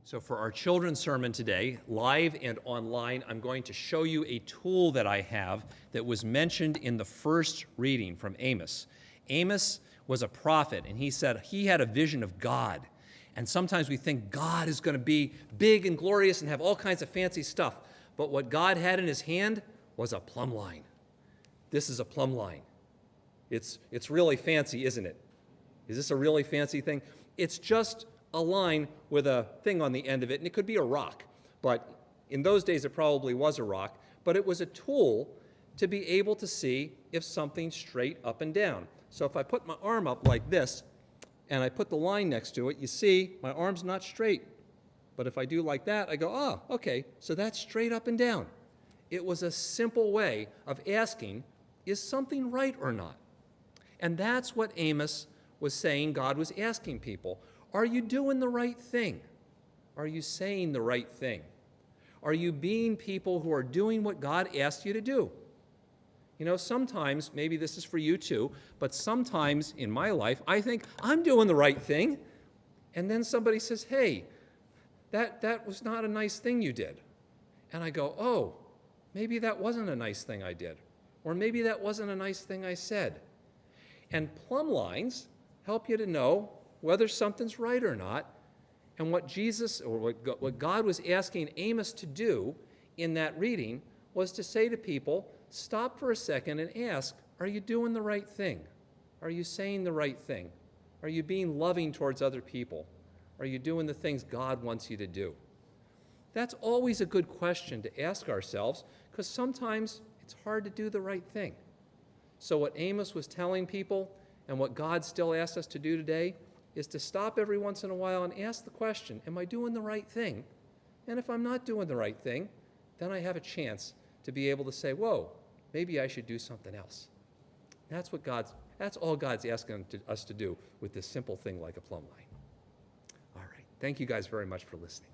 So for our children's sermon today, live and online, I'm going to show you a tool that I have that was mentioned in the first reading from Amos. Amos was a prophet, and he said he had a vision of God. And sometimes we think God is going to be big and glorious and have all kinds of fancy stuff. But what God had in his hand was a plumb line. This is a plumb line. It's really fancy, isn't it? Is this a really fancy thing? It's just a line with a thing on the end of it, and it could be a rock. But in those days, it probably was a rock. But it was a tool to be able to see if something's straight up and down. So if I put my arm up like this, and I put the line next to it, you see my arm's not straight. But if I do like that, I go, oh, okay, so that's straight up and down. It was a simple way of asking, is something right or not? And that's what Amos was saying God was asking people. Are you doing the right thing? Are you saying the right thing? Are you being people who are doing what God asked you to do? You know, sometimes, maybe this is for you too, but sometimes in my life, I think I'm doing the right thing, and then somebody says, hey, that was not a nice thing you did. And I go, oh, maybe that wasn't a nice thing I did, or maybe that wasn't a nice thing I said. And plumb lines help you to know whether something's right or not, and what Jesus, or what God was asking Amos to do in that reading was to say to people, stop for a second and ask, are you doing the right thing? Are you saying the right thing? Are you being loving towards other people? Are you doing the things God wants you to do? That's always a good question to ask ourselves, because sometimes it's hard to do the right thing. So what Amos was telling people, and what God still asks us to do today, is to stop every once in a while and ask the question, am I doing the right thing? And if I'm not doing the right thing, then I have a chance to be able to say, whoa, maybe I should do something else. That's all God's asking us to do with this simple thing like a plumb line. All right, thank you guys very much for listening.